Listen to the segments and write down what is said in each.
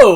Good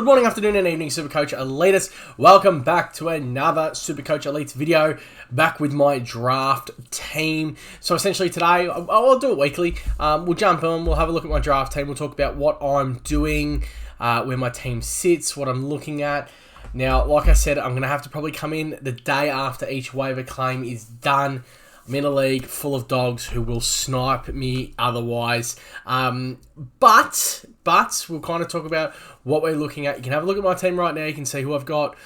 morning, afternoon, and evening, Supercoach Elites. Welcome back to another Supercoach Elites video, back with my draft team. So essentially today, I'll do it weekly. We'll jump on, we'll have a look at my draft team, we'll talk about what I'm doing, where my team sits, what I'm looking at. Now, like I said, I'm going to have to probably come in the day after each waiver claim is done. I'm in a league full of dogs who will snipe me otherwise. But we'll kind of talk about what we're looking at. You can have a look at my team right now. You can see who I've got.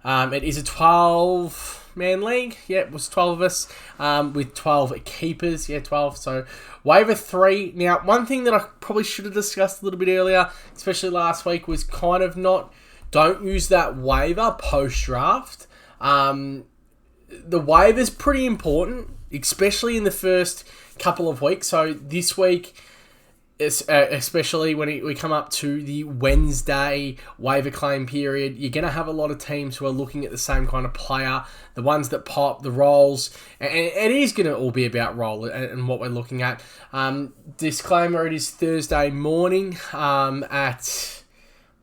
It is a 12-man league. Yeah, it was 12 of us with 12 keepers. Yeah, 12. So waiver 3. Now, one thing that I probably should have discussed a little bit earlier, especially last week, was kind of don't use that waiver post-draft. The waiver's pretty important, especially in the first couple of weeks. So this week, especially when we come up to the Wednesday waiver claim period, you're going to have a lot of teams who are looking at the same kind of player, the ones that pop, the roles, and it is going to all be about role and what we're looking at. Disclaimer, it is Thursday morning at,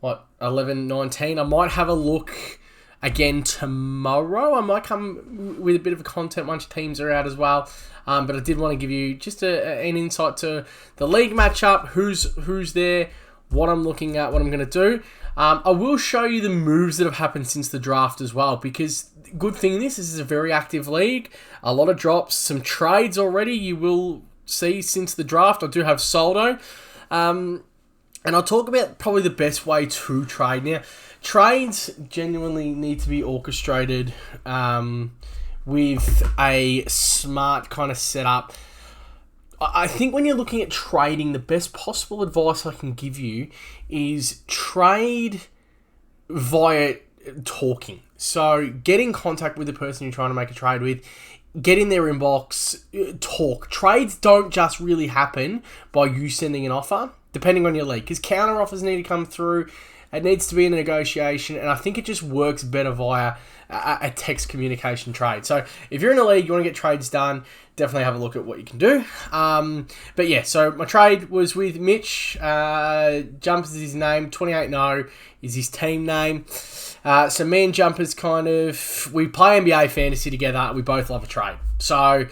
11:19. I might have a look again tomorrow. I might come with a bit of a content once teams are out as well. But I did want to give you just an insight to the league matchup, who's there, what I'm looking at, what I'm going to do. I will show you the moves that have happened since the draft as well, because good thing this is a very active league. A lot of drops, some trades already you will see since the draft. I do have Soldo. And I'll talk about probably the best way to trade. Now, trades genuinely need to be orchestrated with a smart kind of setup. I think when you're looking at trading, the best possible advice I can give you is trade via talking. So get in contact with the person you're trying to make a trade with, get in their inbox, talk. Trades don't just really happen by you sending an offer, depending on your league, because counter offers need to come through. It needs to be in a negotiation, and I think it just works better via a text communication trade. So if you're in a league, you want to get trades done, definitely have a look at what you can do. But yeah, so my trade was with Mitch. Jumpers is his name. 28-0 is his team name. So me and Jumpers we play NBA fantasy together. We both love a trade. So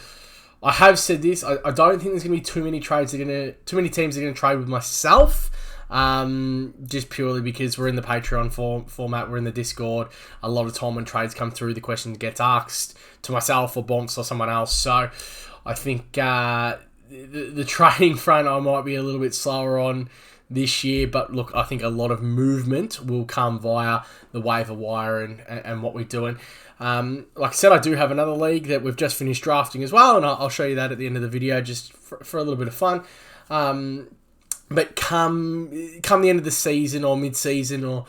I have said this. I don't think there's going to be too many teams that are going to trade with myself. Just purely because we're in the Patreon format, we're in the Discord. A lot of time when trades come through, the question gets asked to myself or Bonks or someone else. So I think the trading front I might be a little bit slower on this year, but look, I think a lot of movement will come via the waiver wire and what we're doing. Like I said, I do have another league that we've just finished drafting as well, and I'll show you that at the end of the video just for a little bit of fun. But come the end of the season or mid-season or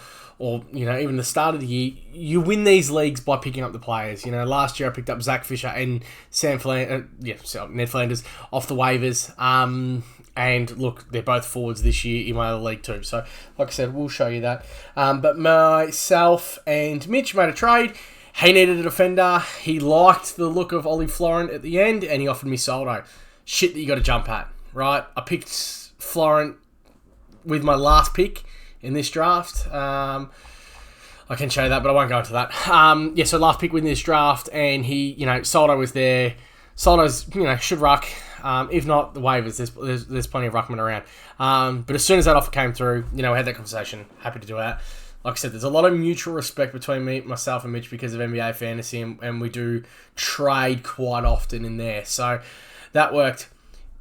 even the start of the year, you win these leagues by picking up the players. Last year I picked up Zach Fisher and Ned Flanders off the waivers. And look, they're both forwards this year in my other league too. So, like I said, we'll show you that. But myself and Mitch made a trade. He needed a defender. He liked the look of Ollie Florent at the end, and he offered me Soldo. Shit that you got to jump at, right? I picked Florent with my last pick in this draft. I can show you that, but I won't go into that. So last pick within this draft, and he, Soldo was there. Soldo's, should ruck. If not, the waivers, there's plenty of ruckmen around. But as soon as that offer came through, we had that conversation. Happy to do that. Like I said, there's a lot of mutual respect between myself and Mitch because of NBA fantasy, and we do trade quite often in there. So that worked.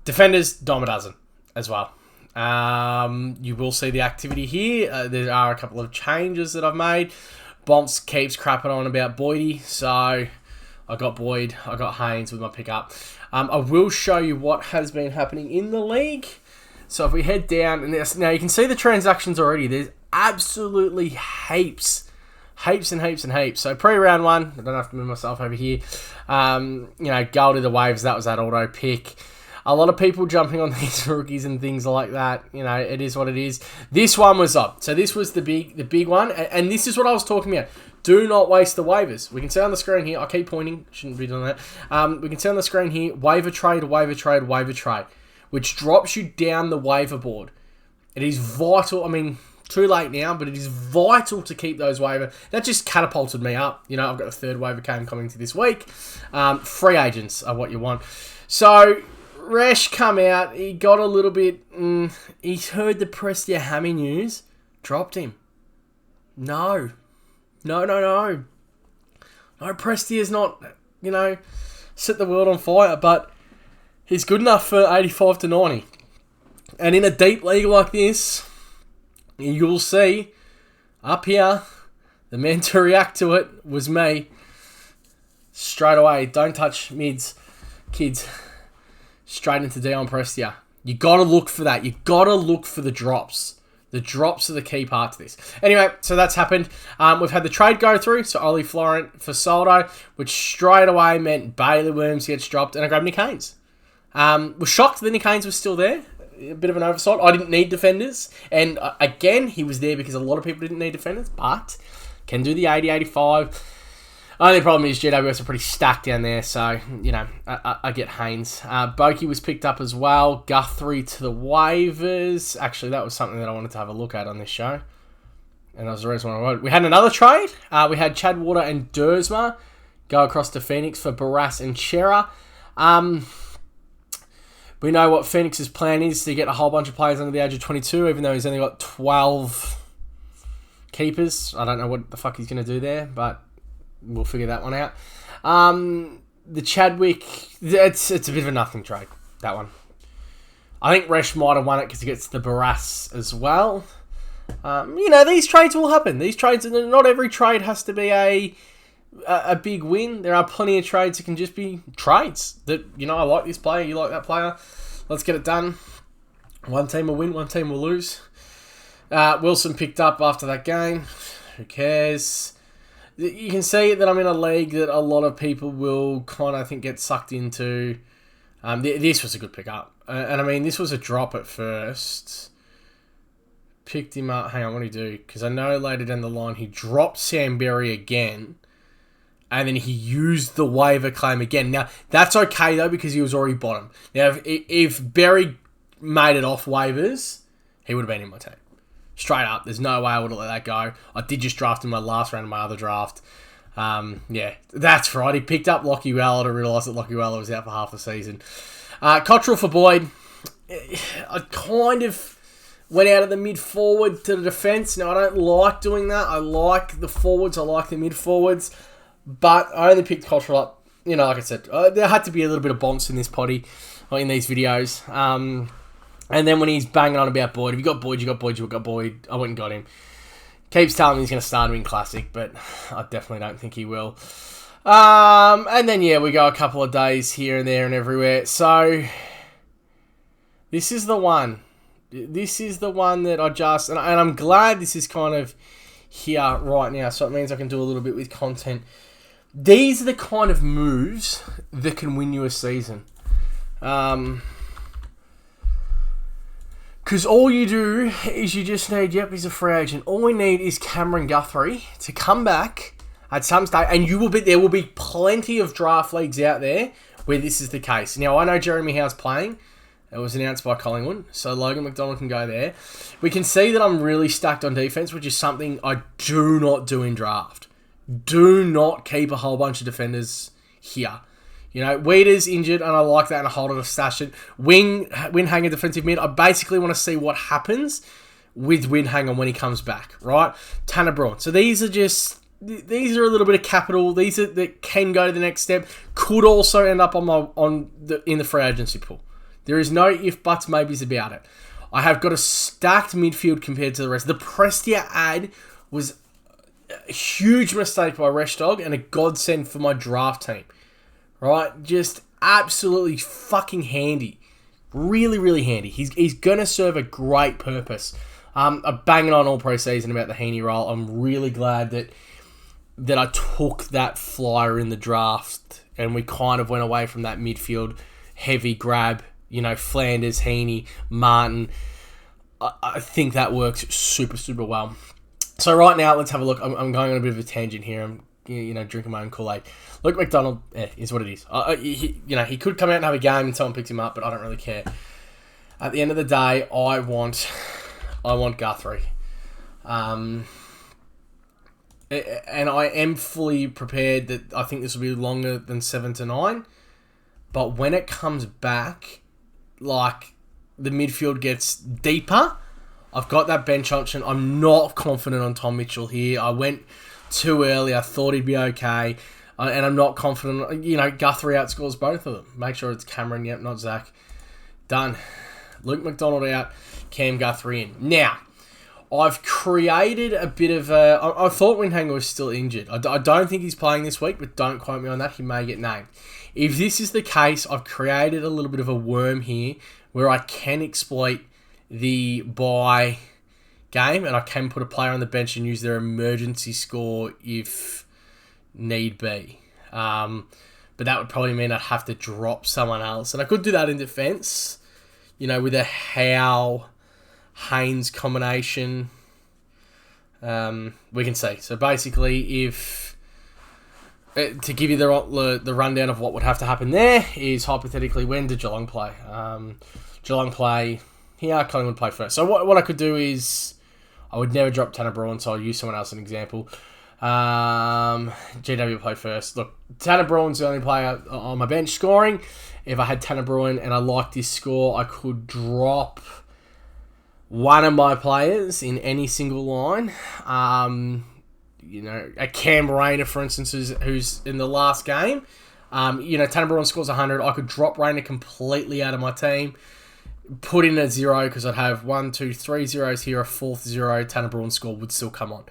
Defenders, dime a dozen as well. You will see the activity here. There are a couple of changes that I've made. Bonks keeps crapping on about Boydie, so I got Boyd, I got Haynes with my pickup. I will show you what has been happening in the league. So if we head down, and now you can see the transactions already. There's absolutely heaps and heaps. So pre-round one, I don't have to move myself over here. Goal to the waves, that was that auto pick. A lot of people jumping on these rookies and things like that. It is what it is. This one was up. So this was the big one. And this is what I was talking about. Do not waste the waivers. We can see on the screen here. I keep pointing. Shouldn't be doing that. We can see on the screen here. Waiver trade, which drops you down the waiver board. It is vital. I mean, too late now, but it is vital to keep those waiver. That just catapulted me up. You know, I've got the third waiver game coming to this week. Free agents are what you want. So, Resh come out. He got a little bit... he heard the Prestia hammy news. Dropped him. No. No, Prestia's not, set the world on fire, but he's good enough for 85 to 90. And in a deep league like this, you'll see, up here, the man to react to it was me. Straight away, don't touch mids, kids. Straight into Dion Prestia. You got to look for that. You got to look for the drops. The drops are the key part to this. Anyway, so that's happened. We've had the trade go through. So Ollie Florent for Soldo, which straight away meant Bailey Williams gets dropped, and I grabbed Nick Haynes. Was shocked that Nick Haynes was still there. A bit of an oversight. I didn't need defenders. And again, he was there because a lot of people didn't need defenders, but can do the 80-85. Only problem is GWS are pretty stacked down there, so, I get Haynes. Boki was picked up as well. Guthrie to the waivers. Actually, that was something that I wanted to have a look at on this show. And that was the reason why I wanted. We had another trade. We had Chad Water and Dersma go across to Phoenix for Barras and Chera. We know what Phoenix's plan is to get a whole bunch of players under the age of 22, even though he's only got 12 keepers. I don't know what the fuck he's going to do there, but... we'll figure that one out. The Chadwick, it's a bit of a nothing trade, that one. I think Resh might have won it because he gets the Barras as well. These trades will happen. These trades, not every trade has to be a big win. There are plenty of trades that can just be trades. That, I like this player, you like that player. Let's get it done. One team will win, one team will lose. Wilson picked up after that game. Who cares? You can see that I'm in a league that a lot of people will kind of, I think, get sucked into. This was a good pickup. And I mean, this was a drop at first. Picked him up. Hang on, what did he do? Because I know later down the line he dropped Sam Berry again. And then he used the waiver claim again. Now, that's okay, though, because he was already bottom. Now, if Berry made it off waivers, he would have been in my team. Straight up, there's no way I would have let that go. I did just draft in my last round of my other draft. That's right. He picked up Lockie Weller to realise that Lockie Weller was out for half the season. Cottrell for Boyd. I kind of went out of the mid-forward to the defence. Now, I don't like doing that. I like the forwards. I like the mid-forwards. But I only picked Cottrell up. Like I said, there had to be a little bit of bonks in this potty, or in these videos. And then when he's banging on about Boyd, if you got Boyd, you got Boyd, you got Boyd. I went and got him. Keeps telling me he's going to start him in Classic, but I definitely don't think he will. And then, we go a couple of days here and there and everywhere. So, this is the one. This is the one that I just... And I'm glad this is kind of here right now, so it means I can do a little bit with content. These are the kind of moves that can win you a season. Because all you do is you just need, he's a free agent. All we need is Cameron Guthrie to come back at some stage, and there will be plenty of draft leagues out there where this is the case. Now, I know Jeremy Howe's playing. It was announced by Collingwood, so Logan McDonald can go there. We can see that I'm really stacked on defense, which is something I do not do in draft. Do not keep a whole bunch of defenders here. Weeder's injured, and I like that, and I hold it, I stash it. Windhanger defensive mid. I basically want to see what happens with Windhanger when he comes back, right? Tanner Braun. So these are a little bit of capital. These are that can go to the next step. Could also end up in the free agency pool. There is no if, buts, maybes about it. I have got a stacked midfield compared to the rest. The Prestia ad was a huge mistake by Reshdog and a godsend for my draft team. Right? Just absolutely fucking handy. Really, really handy. He's going to serve a great purpose. I'm banging on all pre-season about the Heaney role. I'm really glad that I took that flyer in the draft and we kind of went away from that midfield heavy grab. Flanders, Heaney, Martin. I think that works super, super well. So right now, let's have a look. I'm going on a bit of a tangent here. I'm drinking my own Kool-Aid. Luke McDonald is what it is. He could come out and have a game and someone picks him up, but I don't really care. At the end of the day, I want I want Guthrie. And I am fully prepared that I think this will be longer than 7 to 9. But when it comes back, like, the midfield gets deeper, I've got that bench option. I'm not confident on Tom Mitchell here. I went too early. I thought he'd be okay. And I'm not confident. You know, Guthrie outscores both of them. Make sure it's Cameron. Yep, not Zach. Done. Luke McDonald out. Cam Guthrie in. Now, I've created a bit of a... I thought Windhanger was still injured. I don't think he's playing this week, but don't quote me on that. He may get named. If this is the case, I've created a little bit of a worm here where I can exploit the bye game and I can put a player on the bench and use their emergency score if need be. But that would probably mean I'd have to drop someone else. And I could do that in defence, you know, with a Howe-Haynes combination. We can see. So basically, if... to give you the rundown of what would have to happen there is, hypothetically, when did Geelong play? Geelong play here, Collingwood play first. So what I could do is, I would never drop Tanner Bruhn, so I'll use someone else as an example. GW play first. Look, Tanner Bruhn's the only player on my bench scoring. If I had Tanner Bruhn and I liked his score, I could drop one of my players in any single line. You know, a Cam Rayner, for instance, who's in the last game. You know, Tanner Bruhn scores 100. I could drop Rayner completely out of my team, put in a 0 because I'd have 1, 2, 3 zeros here, a fourth 0. Tanner Bruhn score would still come on.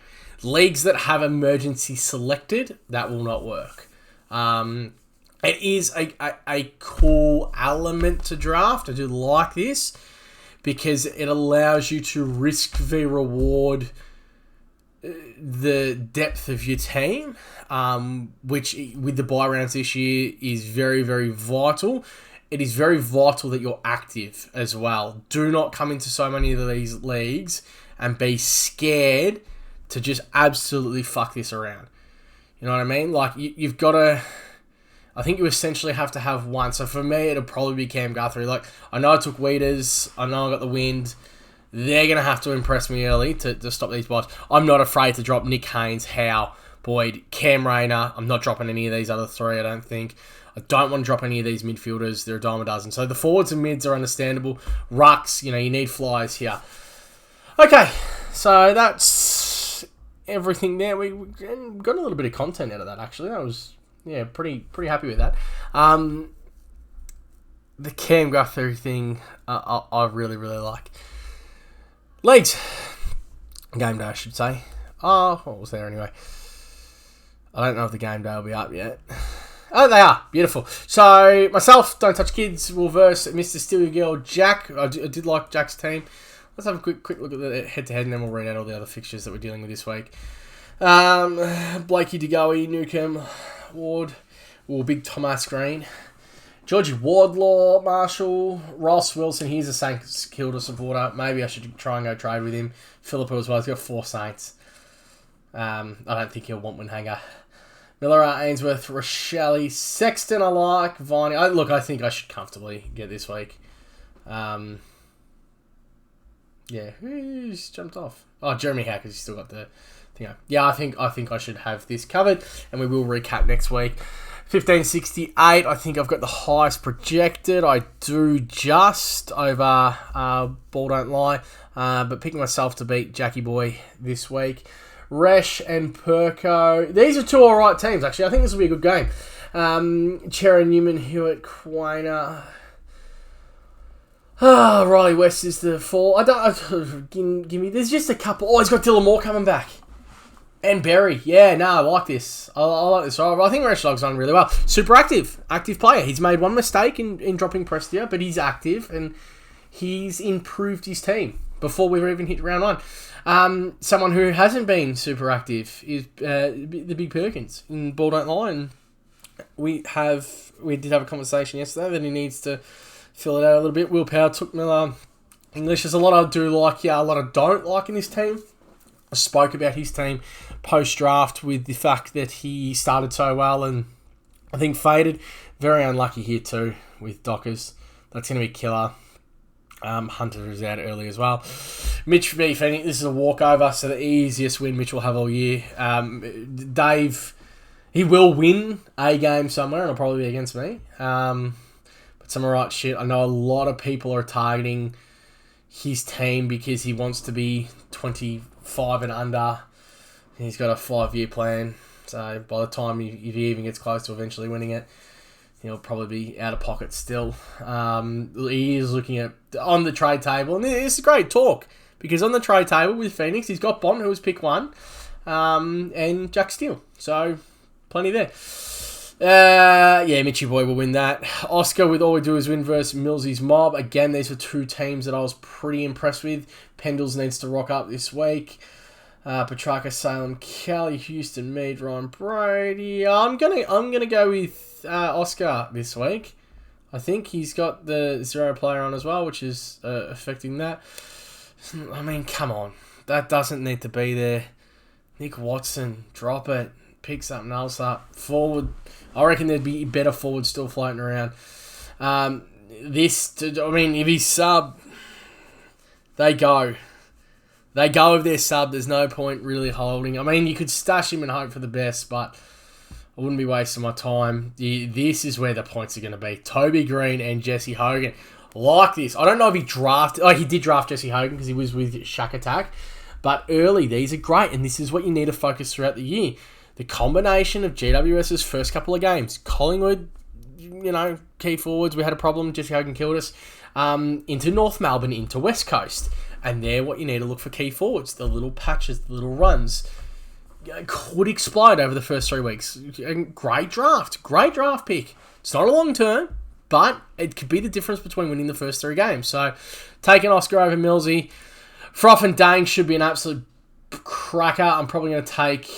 Leagues that have emergency selected, that will not work. It is a cool element to draft. I do like this because it allows you to risk v reward the depth of your team, which with the bye rounds this year is very, very vital. It is very vital that you're active as well. Do not come into so many of these leagues and be scared to just absolutely fuck this around. You know what I mean? Like, you've got to... I think you essentially have to have one. So for me, it'll probably be Cam Guthrie. Like, I know I took Weeders. I know I got the wind. They're going to have to impress me early to stop these buys. I'm not afraid to drop Nick Haynes, Howe, Boyd, Cam Rayner. I'm not dropping any of these other three, I don't think. I don't want to drop any of these midfielders. They're a dime a dozen. So the forwards and mids are understandable. Rucks, you know, you need flyers here. Okay, so that's everything there. We got a little bit of content out of that, actually. That was, yeah, pretty happy with that. The Cam Guthrie thing, I really, really like. Leeds. Game day, I should say. Oh, what was there anyway? I don't know if the game day will be up yet. Oh, they are. Beautiful. So, myself, Don't Touch Kids, will verse Mr. Steal Your Girl, Jack. I did like Jack's team. Let's have a quick look at the head-to-head, and then we'll read out all the other fixtures that we're dealing with this week. Blakey, DeGoey, Newcomb, Ward, Big Thomas Green, Georgie Wardlaw, Marshall, Ross Wilson. He's a St Kilda supporter. Maybe I should try and go trade with him. Philippa as well. He's got 4 Saints. I don't think he'll want Windhanger. Miller, Ainsworth, Rochelle, Sexton I like. Viney. I think I should comfortably get this week. Yeah, who's jumped off? Oh, Jeremy Howe, because he's still got the thing up. Yeah, I think I should have this covered, and we will recap next week. 1568, I think I've got the highest projected. I do just over Ball Don't Lie, but picking myself to beat Jackie Boy this week. Resh and Perko. These are 2 alright teams, actually. I think this will be a good game. Chera, Newman, Hewitt, Quainer. Riley West is the 4. Give me... There's just a couple. Oh, he's got Dylan Moore coming back. And Berry. Yeah, no, I like this. I like this. I think Resh Log's done really well. Super active player. He's made one mistake in dropping Prestia, but he's active and he's improved his team before we've even hit round 1. Someone who hasn't been super active is the Big Perkins in Ball Don't Lie, and we did have a conversation yesterday that he needs to fill it out a little bit. Will Power, Took Miller, English. There's a lot I do like, a lot I don't like in this team. I spoke about his team post-draft with the fact that he started so well and I think faded. Very unlucky here too with Dockers. That's going to be killer. Hunter is out early as well. Mitch v Phoenix, this is a walkover, so the easiest win Mitch will have all year. Dave, he will win a game somewhere, and it'll probably be against me. But some right shit. I know a lot of people are targeting his team because he wants to be 25 and under. He's got a 5-year plan, so by the time if he even gets close to eventually winning it, he'll probably be out of pocket still. He is looking at on the trade table, and it's a great talk because on the trade table with Phoenix, he's got Bond, who was pick 1, and Jack Steele. So plenty there. Mitchy boy will win that. Oscar with All We Do Is Win versus Millsy's Mob. Again, these are two teams that I was pretty impressed with. Pendles needs to rock up this week. Petrarca, Salem, Kelly, Houston, Mead, Ryan, Brady. I'm gonna go with Oscar this week. I think he's got the 0 player on as well, which is affecting that. I mean, come on, that doesn't need to be there. Nick Watson, drop it. Pick something else up. Forward, I reckon there'd be better forwards still floating around. If he's sub, they go. They go with their sub. There's no point really holding. I mean, you could stash him and hope for the best, but I wouldn't be wasting my time. This is where the points are going to be. Toby Green and Jesse Hogan. Like this. I don't know if he drafted... Oh, he did draft Jesse Hogan because he was with Shack Attack. But early, these are great, and this is what you need to focus throughout the year. The combination of GWS's first couple of games. Collingwood, key forwards. We had a problem. Jesse Hogan killed us. Into North Melbourne, into West Coast. And they're what you need to look for key forwards. The little patches, the little runs. Could explode over the first 3 weeks. Great draft pick. It's not a long term, but it could be the difference between winning the first 3 games. So, taking Oscar over Millsy. Froth and Dang should be an absolute cracker. I'm probably going to take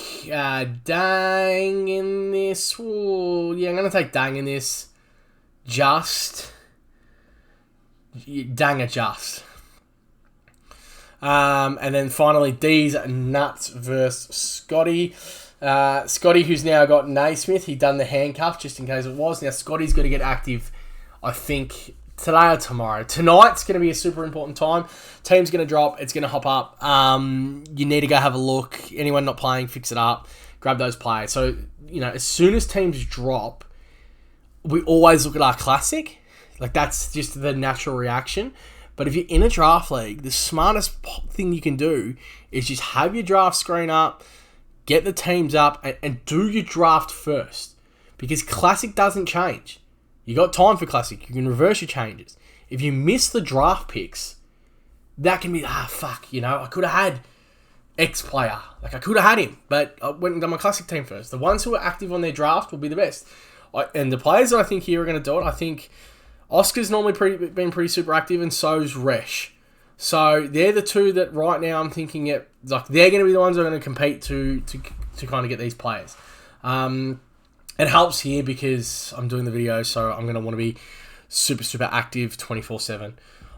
Dang in this. Ooh, yeah, I'm going to take Dang in this. Dang adjust. And then finally, D's Nuts versus Scotty. Scotty, who's now got Naismith, he done the handcuff just in case it was. Now, Scotty's got to get active, I think, today or tomorrow. Tonight's going to be a super important time. Team's going to drop. It's going to hop up. You need to go have a look. Anyone not playing, fix it up. Grab those players. So, as soon as teams drop, we always look at our classic. Like, that's just the natural reaction. But if you're in a draft league, the smartest thing you can do is just have your draft screen up, get the teams up, and do your draft first. Because Classic doesn't change. You got time for Classic. You can reverse your changes. If you miss the draft picks, that can be, I could have had X player. Like, I could have had him, but I went and done my Classic team first. The ones who are active on their draft will be the best. And the players that I think here are going to do it, I think Oscar's normally been pretty super active, and so's Resh. So they're the two that right now I'm thinking they're going to be the ones that are going to compete to kind of get these players. It helps here because I'm doing the video, so I'm going to want to be super, super active 24/7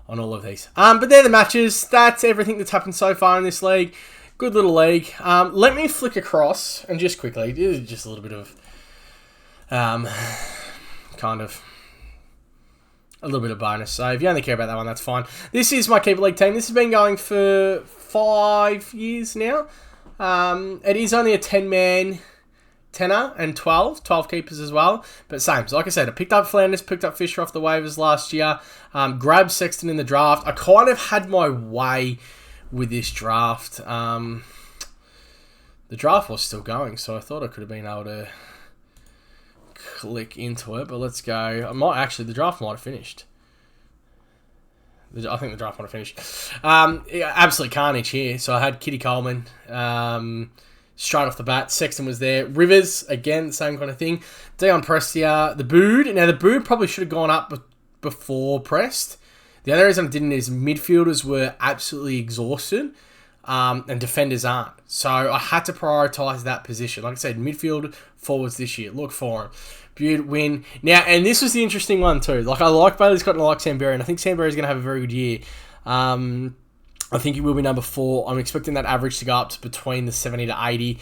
on all of these. But they're the matches. That's everything that's happened so far in this league. Good little league. Let me flick across, and just quickly, this is just a little bit of a little bit of bonus. So if you only care about that one, that's fine. This is my Keeper League team. This has been going for 5 years now. It is only a 10-man tenor and 12 keepers as well. But same. So like I said, I picked up Flanders, picked up Fisher off the waivers last year. Grabbed Sexton in the draft. I kind of had my way with this draft. The draft was still going, so I thought I could have been able to click into it, but let's go. The draft might have finished. I think the draft might have finished. Absolute carnage here. So I had Kitty Coleman straight off the bat. Sexton was there. Rivers, again, the same kind of thing. Dion Prestia, the Bood. Now, the Bood probably should have gone up before Prest. The other reason I didn't is midfielders were absolutely exhausted. And defenders aren't. So I had to prioritise that position. Like I said, midfield forwards this year. Look for them. Beaut, win. Now, and this was the interesting one too. Like, I like Bailey Scott and I like Samberry, and I think Samberry is going to have a very good year. I think he will be number 4. I'm expecting that average to go up to between the 70 to 80.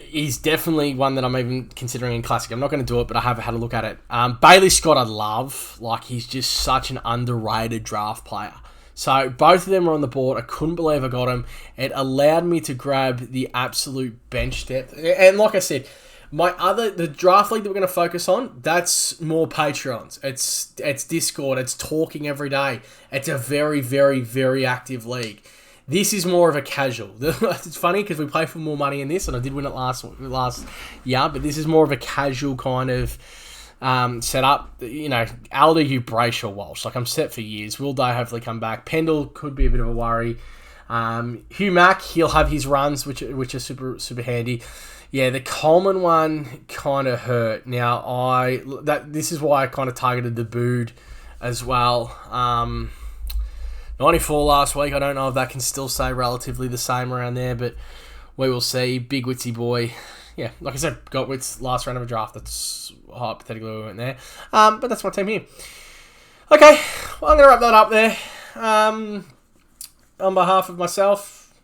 He's definitely one that I'm even considering in Classic. I'm not going to do it, but I have had a look at it. Bailey Scott I love. Like, he's just such an underrated draft player. So both of them are on the board. I couldn't believe I got them. It allowed me to grab the absolute bench depth. And like I said, the draft league that we're going to focus on, that's more Patreons. It's Discord. It's talking every day. It's a very, very, very active league. This is more of a casual. It's funny because we play for more money in this, and I did win it last year, but this is more of a casual kind of setup. You know, Alder, you Brayshaw, Walsh. Like, I'm set for years. Will Day hopefully come back. Pendle could be a bit of a worry. Hugh Mack, he'll have his runs, which are super, super handy. Yeah, the Coleman one kind of hurt. Now, this is why I kind of targeted the Bood as well. 94 last week. I don't know if that can still stay relatively the same around there, but we will see. Big Witsy boy. Yeah, like I said, got Wits last round of a draft. That's hypothetically we went there. But that's my team here. Okay, well, I'm going to wrap that up there. On behalf of myself,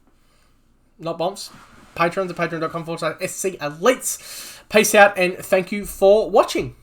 not Bomps, patrons at patreon.com/SC Elites. Peace out and thank you for watching.